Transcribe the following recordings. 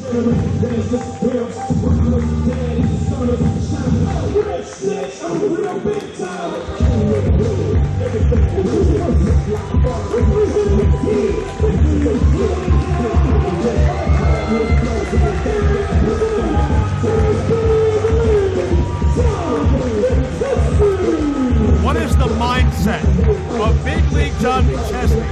What is the mindset of Big League John McChesney?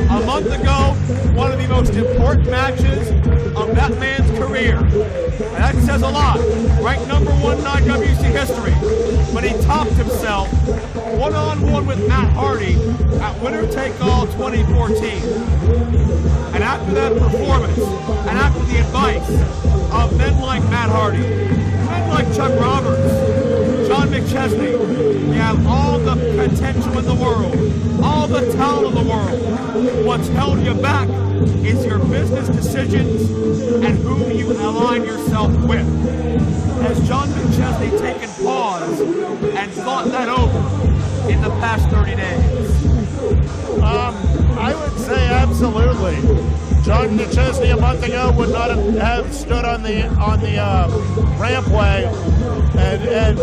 A month ago, one of the most important matches of that man's career. And that says a lot. Ranked #1 in IWC history. But he topped himself one-on-one with Matt Hardy at Winner Take All 2014. And after that performance, and after the advice of men like Matt Hardy, men like Chuck Roberts, John McChesney, you have all the potential in the world, all the talent in the world. What's held you back is your business decisions and who you align yourself with. Has John McChesney taken pause and thought that over in the past 30 days? I would say absolutely. John McChesney a month ago would not have stood on the rampway and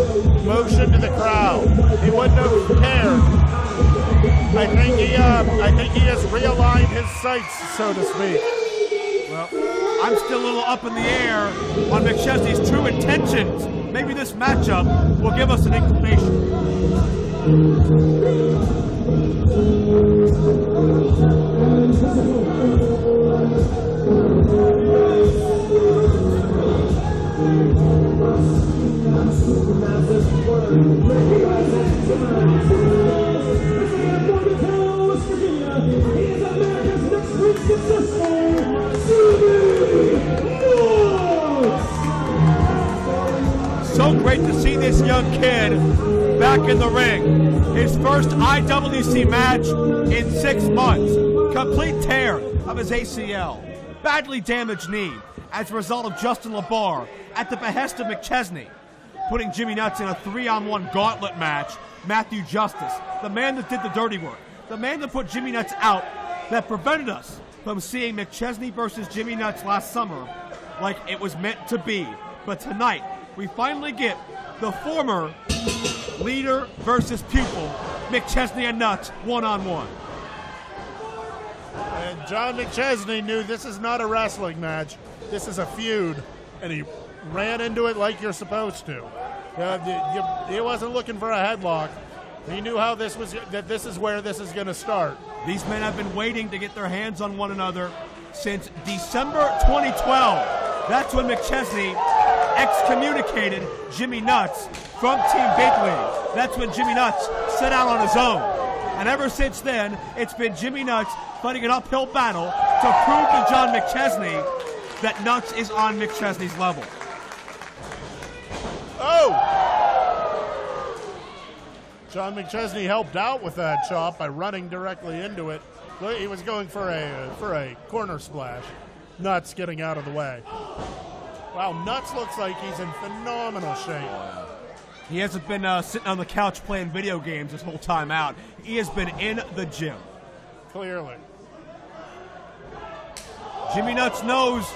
motioned to the crowd. He wouldn't have cared. I think he has realigned his sights, so to speak. Well, I'm still a little up in the air on McChesney's true intentions. Maybe this matchup will give us an inclination. So great to see this young kid back in the ring. His first IWC match in 6 months. Complete tear of his ACL. Badly damaged knee as a result of Justin LaBar at the behest of McChesney, putting Jimmy Nuts in a 3-on-1 gauntlet match. Matthew Justice, the man that did the dirty work, the man that put Jimmy Nuts out, that prevented us from seeing McChesney versus Jimmy Nuts last summer like it was meant to be. But tonight, we finally get the former leader versus pupil, McChesney and Nuts, one-on-one. And John McChesney knew this is not a wrestling match. This is a feud, and he ran into it like you're supposed to. He wasn't looking for a headlock. He knew how this is where this is going to start. These men have been waiting to get their hands on one another since December 2012. That's when McChesney excommunicated Jimmy Nuts from Team Big League. That's when Jimmy Nuts set out on his own. And ever since then, it's been Jimmy Nuts fighting an uphill battle to prove to John McChesney that Nuts is on McChesney's level. Oh! John McChesney helped out with that chop by running directly into it. He was going for a corner splash. Nuts getting out of the way. Wow, Nuts looks like he's in phenomenal shape. He hasn't been sitting on the couch playing video games this whole time out. He has been in the gym. Clearly. Jimmy Nuts knows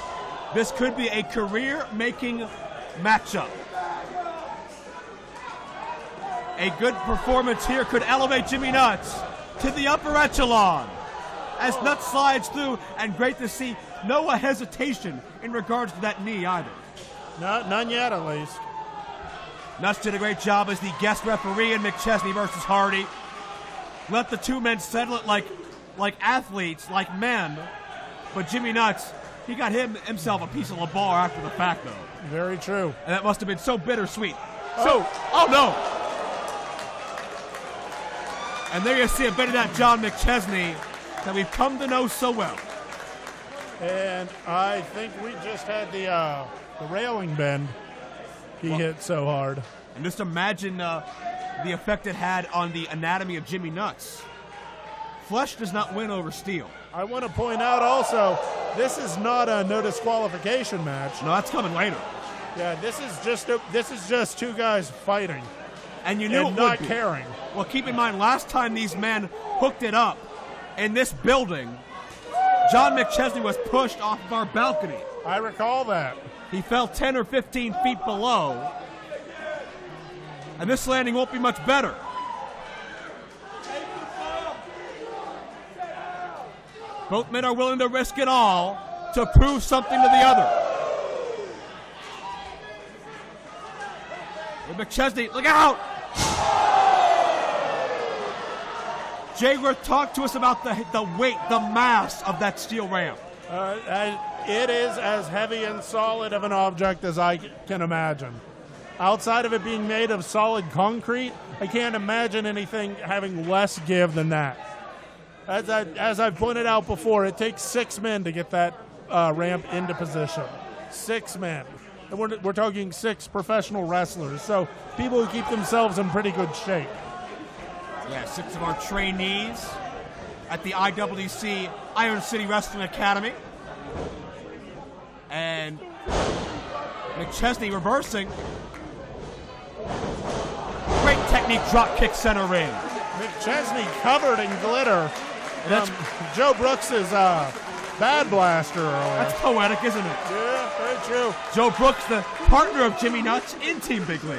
this could be a career-making matchup. A good performance here could elevate Jimmy Nuts to the upper echelon as Nuts slides through, and great to see no hesitation in regards to that knee either. None yet, at least. Nuts did a great job as the guest referee in McChesney versus Hardy. Let the two men settle it like athletes, like men. But Jimmy Nuts, he got himself a piece of LaBar after the fact, though. Very true. And that must have been so bittersweet. Oh no! And there you see a bit of that John McChesney that we've come to know so well. And I think we just had the railing bend. He hit so hard. And just imagine the effect it had on the anatomy of Jimmy Nuts. Flesh does not win over steel. I want to point out also, this is not a no disqualification match. No, that's coming later. Yeah, this is just two guys fighting. And you knew and it not would be. caring. Well, keep in mind, last time these men hooked it up in this building, John McChesney was pushed off of our balcony. I recall that. He fell 10 or 15 feet below. And this landing won't be much better. Both men are willing to risk it all to prove something to the other. And McChesney, look out! Jay, talk to us about the weight, the mass of that steel ramp. It is as heavy and solid of an object as I can imagine. Outside of it being made of solid concrete, I can't imagine anything having less give than that. As I've pointed out before, it takes 6 men to get that ramp into position. 6 men. And we're talking 6 professional wrestlers, so people who keep themselves in pretty good shape. Yeah, 6 of our trainees at the IWC Iron City Wrestling Academy. And McChesney reversing. Great technique, drop kick center ring. McChesney covered in glitter. That's Joe Brooks's Bad Blaster earlier. That's poetic, isn't it? Yeah, very true. Joe Brooks, the partner of Jimmy Nuts in Team Big League.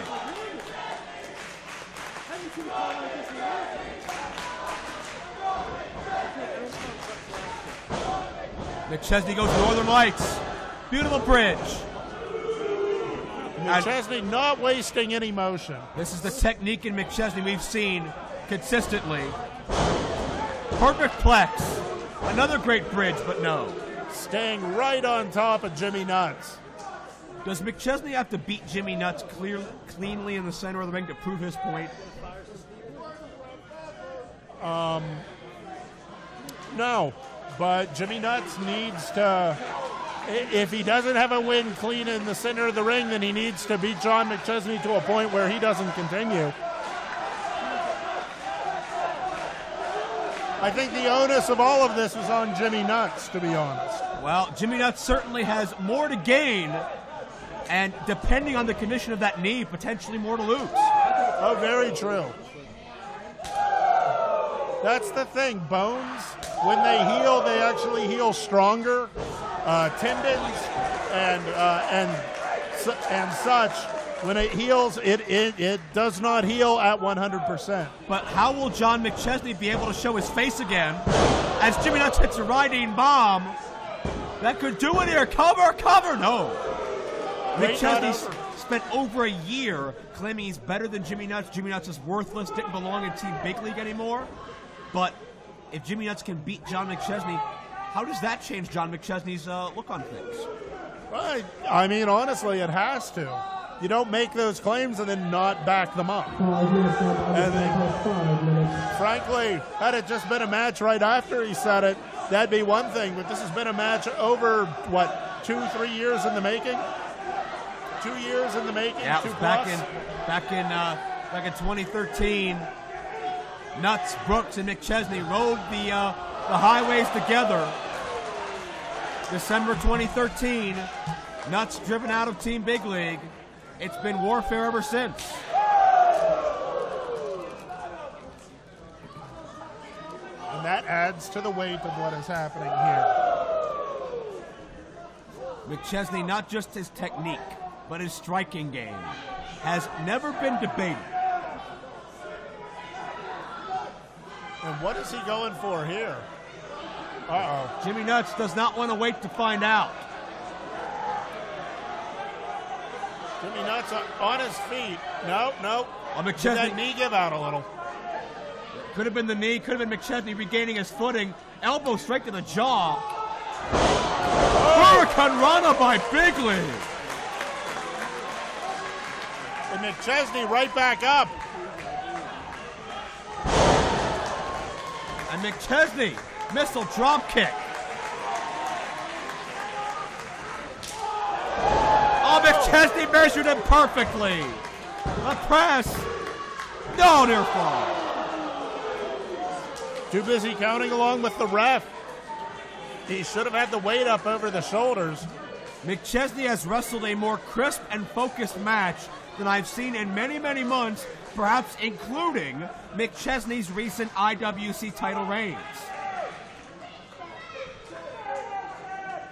McChesney goes Northern Lights. Beautiful bridge. McChesney not wasting any motion. This is the technique in McChesney we've seen consistently. Perfect plex. Another great bridge, but no. Staying right on top of Jimmy Nuts. Does McChesney have to beat Jimmy Nuts cleanly in the center of the ring to prove his point? No. But Jimmy Nuts needs to, if he doesn't have a win clean in the center of the ring, then he needs to beat John McChesney to a point where he doesn't continue. I think the onus of all of this is on Jimmy Nuts, to be honest. Well, Jimmy Nuts certainly has more to gain, and depending on the condition of that knee, potentially more to lose. Oh, very true. That's the thing. Bones, when they heal, they actually heal stronger. Tendons and such, when it heals, it does not heal at 100%. But how will John McChesney be able to show his face again as Jimmy Nuts hits a riding bomb? That could do it here. Cover, cover. No. McChesney spent over a year claiming he's better than Jimmy Nuts. Jimmy Nuts is worthless, didn't belong in Team Big League anymore. But if Jimmy Nuts can beat John McChesney, how does that change John McChesney's look on things? Well, I mean, honestly, it has to. You don't make those claims and then not back them up. And then, frankly, had it just been a match right after he said it, that'd be one thing. But this has been a match over, what, 2-3 years in the making? 2 years in the making? Yeah, it was back in 2013. Nuts, Brooks, and McChesney rode the highways together. December 2013. Nuts driven out of Team Big League. It's been warfare ever since. And that adds to the weight of what is happening here. McChesney, not just his technique, but his striking game, has never been debated. And what is he going for here? Uh-oh. Jimmy Nuts does not want to wait to find out. Jimmy Nuts on his feet. No. Well, McChesney, did that knee give out a little? Could have been the knee. Could have been McChesney regaining his footing. Elbow straight to the jaw. Hurricane Rana by Big League. And McChesney right back up. And McChesney, missile drop kick. Oh, McChesney measured him perfectly. The press. No, near fall. Too busy counting along with the ref. He should have had the weight up over the shoulders. McChesney has wrestled a more crisp and focused match than I've seen in many, many months, perhaps including McChesney's recent IWC title reigns.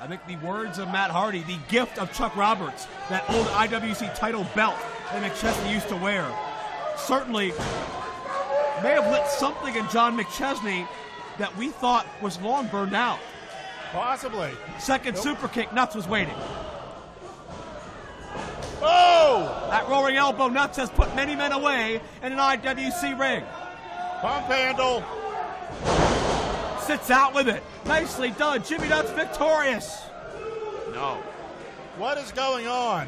I think the words of Matt Hardy, the gift of Chuck Roberts, that old IWC title belt that McChesney used to wear, certainly may have lit something in John McChesney that we thought was long burned out. Possibly. Second super kick, Nuts was waiting. Oh! That roaring elbow, Nuts has put many men away in an IWC ring. Pump handle. Sits out with it. Nicely done. Jimmy Nuts victorious. No. What is going on?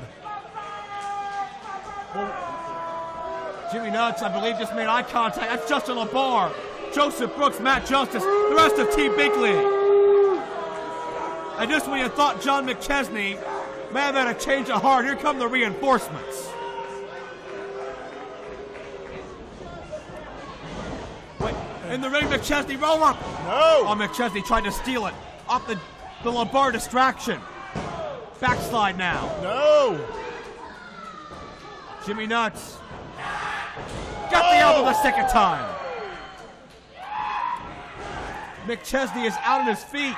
Jimmy Nuts, I believe, just made eye contact. That's Justin LaBar, Joseph Brooks, Matt Justice, the rest of Team Big League. And just when you thought John McChesney may have had a change of heart, here come the reinforcements. Wait, in the ring, McChesney, roll up. No. Oh, McChesney tried to steal it. Off the LaBar distraction. Backslide now. No. Jimmy Nuts. Got the elbow the second time. McChesney is out on his feet.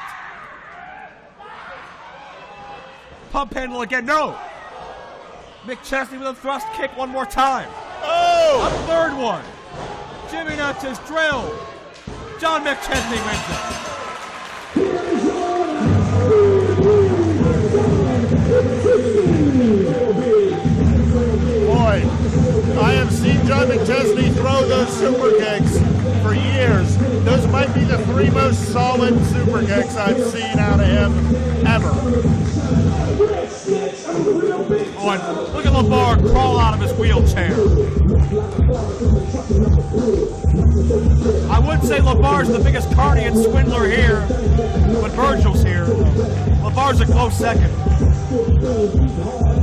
Pump handle again, no. McChesney with a thrust kick one more time. Oh! A third one. Jimmy Nuts is drilled. John McChesney wins it. Boy, I have seen John McChesney throw those super kicks for years. Those might be the three most solid super kicks I've seen out of him ever. Oh, and look at LaBar crawl out of his wheelchair. I would say LaBar's the biggest Cardian swindler here, but Virgil's here. LaBar's a close second.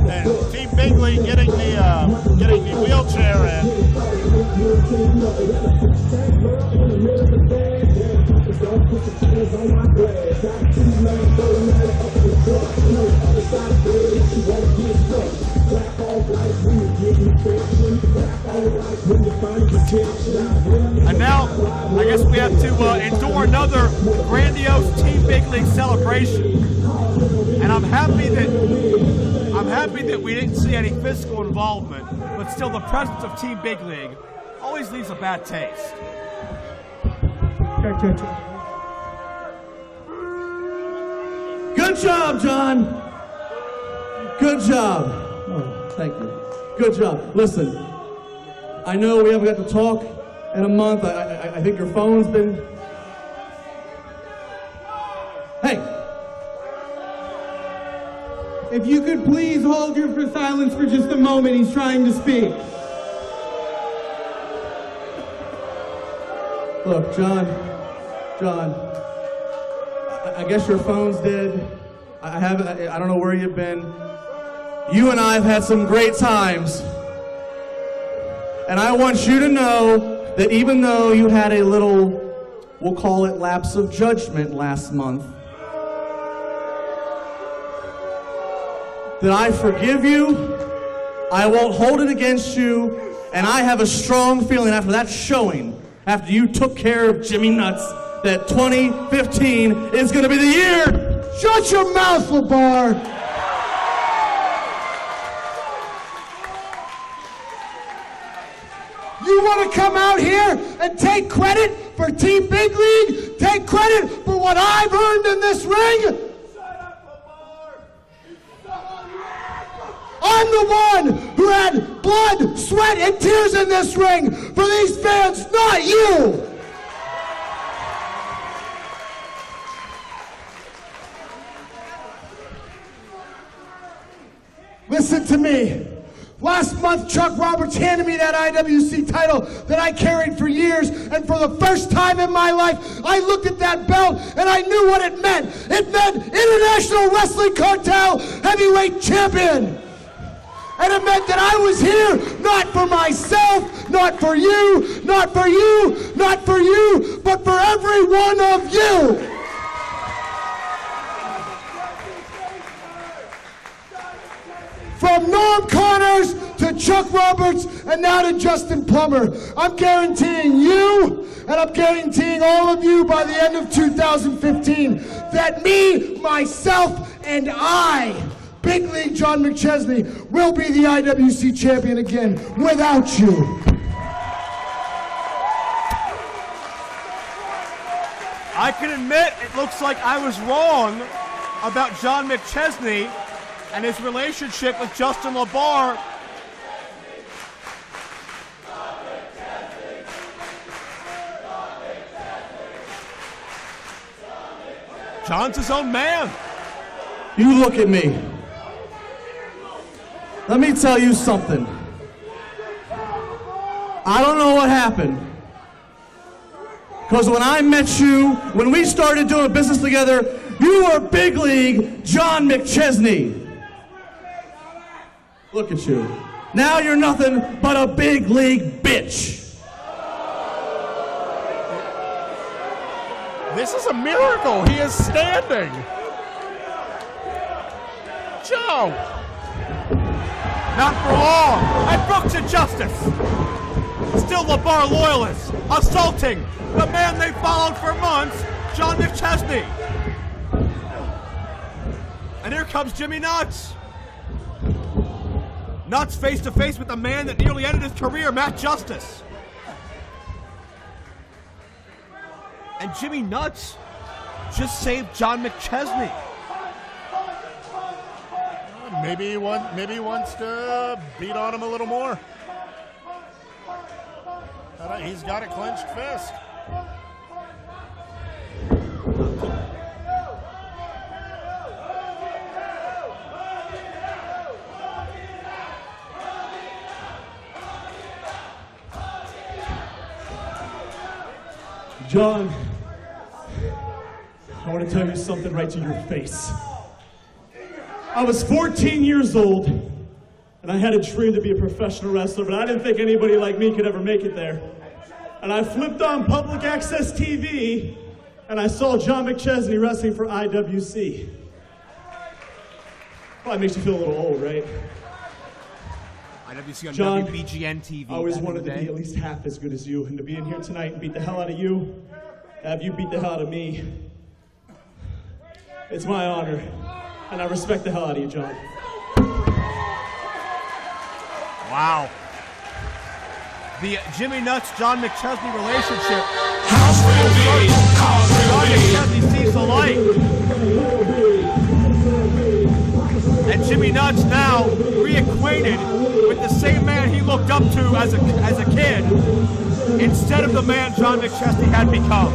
And Team Big League getting the wheelchair in. And now, I guess we have to endure another grandiose Team Big League celebration. And I'm happy that we didn't see any physical involvement, but still the presence of Team Big League always leaves a bad taste. Good job, John. Good job. Oh, thank you. Good job. Listen, I know we haven't got to talk in a month. I think your phone's been... Hey. If you could please hold your silence for just a moment, he's trying to speak. Look, John, I guess your phone's dead. I don't know where you've been. You and I have had some great times. And I want you to know that even though you had a little, we'll call it lapse of judgment last month, that I forgive you, I won't hold it against you, and I have a strong feeling after that showing, after you took care of Jimmy Nuts, that 2015 is going to be the year. Shut your mouth, LaBar! You want to come out here and take credit for Team Big League? Take credit for what I've earned in this ring? I'm the one who had blood, sweat, and tears in this ring for these fans, not you! Listen to me. Last month, Chuck Roberts handed me that IWC title that I carried for years, and for the first time in my life, I looked at that belt and I knew what it meant. It meant International Wrestling Cartel Heavyweight Champion. And it meant that I was here not for myself, not for you, not for you, not for you, but for every one of you. From Norm Connors to Chuck Roberts and now to Justin Plummer, I'm guaranteeing you and I'm guaranteeing all of you by the end of 2015 that me, myself, and I, Big League John McChesney, will be the IWC champion again without you. I can admit it looks like I was wrong about John McChesney and his relationship with Justin LaBar. John's his own man. You look at me. Let me tell you something. I don't know what happened. Because when I met you, when we started doing business together, you were Big League John McChesney. Look at you. Now you're nothing but a big league bitch. This is a miracle. He is standing. Joe. Not for long. And Brooks and Justice. Still LaBar loyalists, assaulting the man they followed for months, John McChesney. And here comes Jimmy Nuts. Nuts face to face with the man that nearly ended his career, Matt Justice. And Jimmy Nuts just saved John McChesney. Maybe he wants to beat on him a little more. He's got a clenched fist. John, I want to tell you something right to your face. I was 14 years old, and I had a dream to be a professional wrestler, but I didn't think anybody like me could ever make it there. And I flipped on public access TV, and I saw John McChesney wrestling for IWC. Probably makes you feel a little old, right? IWC on John, WBGN TV. I always wanted to be at least half as good as you, and to be in here tonight and beat the hell out of you, have you beat the hell out of me. It's my honor, and I respect the hell out of you, John. Wow. The Jimmy Nuts, John McChesney relationship. John McChesney sees the light. And Jimmy Nuts now reacquainted with the same man he looked up to as a kid, instead of the man John McChesney had become.